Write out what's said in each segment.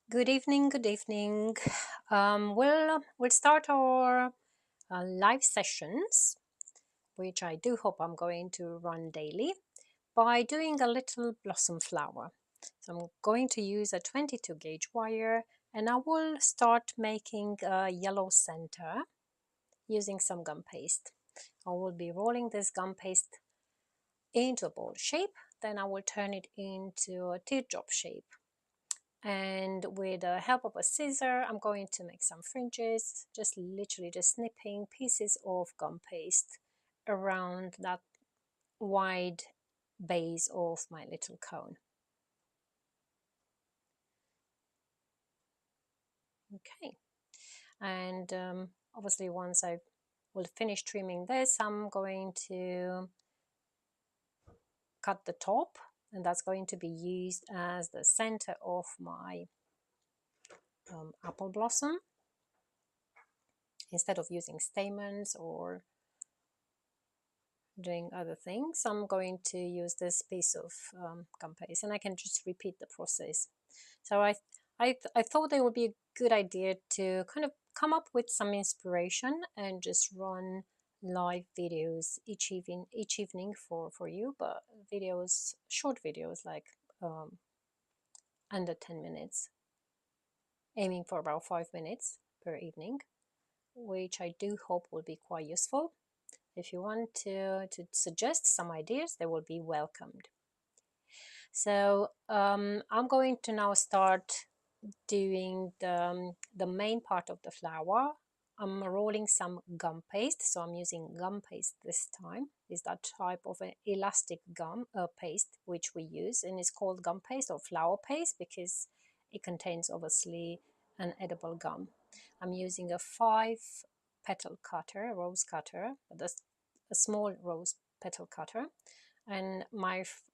Good evening, good evening. We'll start our live sessions, which I do hope I'm going to run daily, by doing a little blossom flower. So I'm going to use a 22 gauge wire, and I will start making a yellow center using some gum paste. I will be rolling this gum paste into a ball shape, then I will turn it into a teardrop shape. And with the help of a scissor, I'm going to make some fringes, just literally just snipping pieces of gum paste around that wide base of my little cone. Okay, and obviously once I will finish trimming this, I'm going to cut the top, and that's going to be used as the center of my apple blossom, instead of using stamens or doing other things. I'm going to use this piece of gum paste, and I can just repeat the process. So I thought it would be a good idea to kind of come up with some inspiration and just run live videos each evening for you, but videos, short videos, like under 10 minutes, aiming for about 5 minutes per evening, which I do hope will be quite useful. If you want to suggest some ideas, they will be welcomed. So I'm going to now start doing the main part of the flower. I'm rolling some gum paste, so I'm using gum paste this time. Is that type of an elastic gum paste which we use, and it's called gum paste or flower paste because it contains obviously an edible gum. I'm using a 5 petal cutter, rose cutter, a small rose petal cutter, and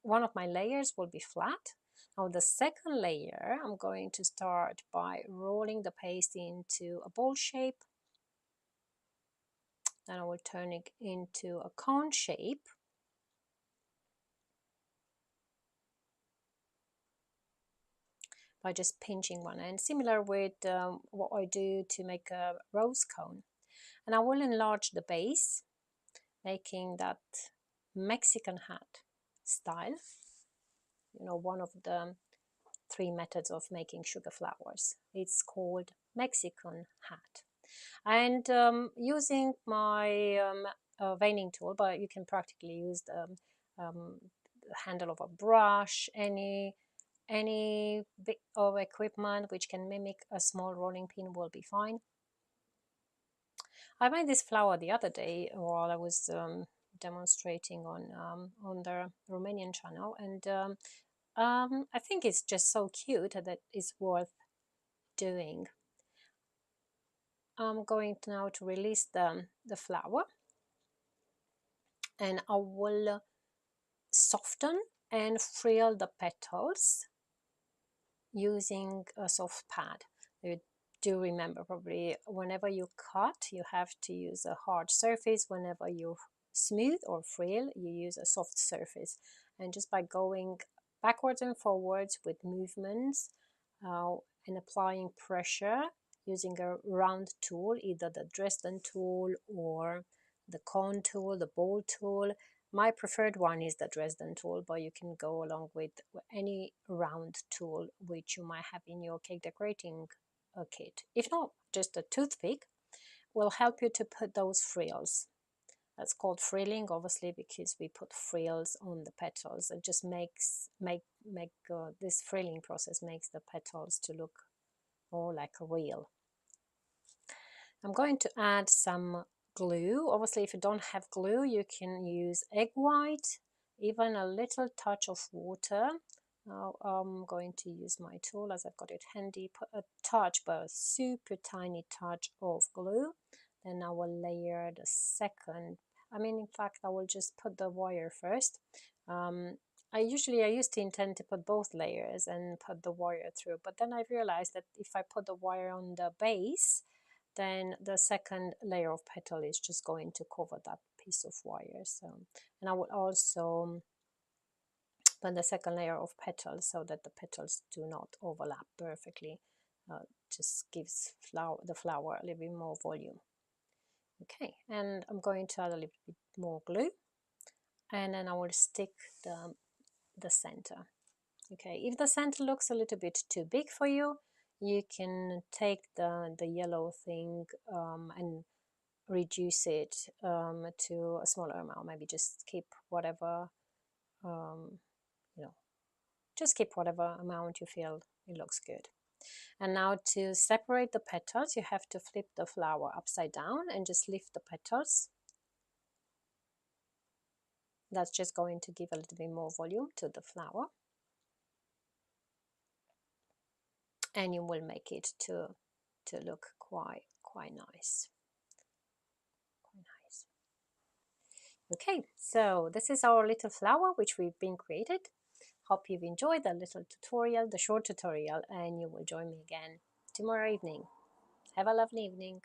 one of my layers will be flat. Now the second layer, I'm going to start by rolling the paste into a ball shape. Then I will turn it into a cone shape. By just pinching one end, similar with what I do to make a rose cone. And I will enlarge the base, making that Mexican hat style. You know, one of the 3 methods of making sugar flowers. It's called Mexican hat. And using my veining tool, but you can practically use the handle of a brush, any bit of equipment which can mimic a small rolling pin will be fine. I made this flower the other day while I was demonstrating on the Romanian channel, and I think it's just so cute that it's worth doing. I'm going now to release the flower, and I will soften and frill the petals using a soft pad. You do remember, probably whenever you cut, you have to use a hard surface. Whenever you smooth or frill, you use a soft surface. And just by going backwards and forwards with movements and applying pressure using a round tool, either the Dresden tool or the cone tool, the ball tool. My preferred one is the Dresden tool, but you can go along with any round tool which you might have in your cake decorating kit. If not, just a toothpick will help you to put those frills. That's called frilling, obviously, because we put frills on the petals. It just makes this frilling process makes the petals to look more like real. I'm going to add some glue. Obviously, if you don't have glue, you can use egg white, even a little touch of water. Now I'm going to use my tool as I've got it handy, put a touch, but a super tiny touch of glue. Then I will layer the second. In fact, I will just put the wire first. I used to intend to put both layers and put the wire through, but then I realized that if I put the wire on the base, then the second layer of petal is just going to cover that piece of wire. So, and I will also put the second layer of petals so that the petals do not overlap perfectly. just gives the flower a little bit more volume. Okay, and I'm going to add a little bit more glue, and then I will stick the center. Okay, if the center looks a little bit too big for you, you can take the yellow thing and reduce it to a smaller amount. Maybe just keep whatever, you know, just keep whatever amount you feel it looks good. And now to separate the petals, you have to flip the flower upside down and just lift the petals. That's just going to give a little bit more volume to the flower. And you will make it to look quite nice. Quite nice. Okay, so this is our little flower which we've been created. Hope you've enjoyed the little tutorial, the short tutorial, and you will join me again tomorrow evening. Have a lovely evening.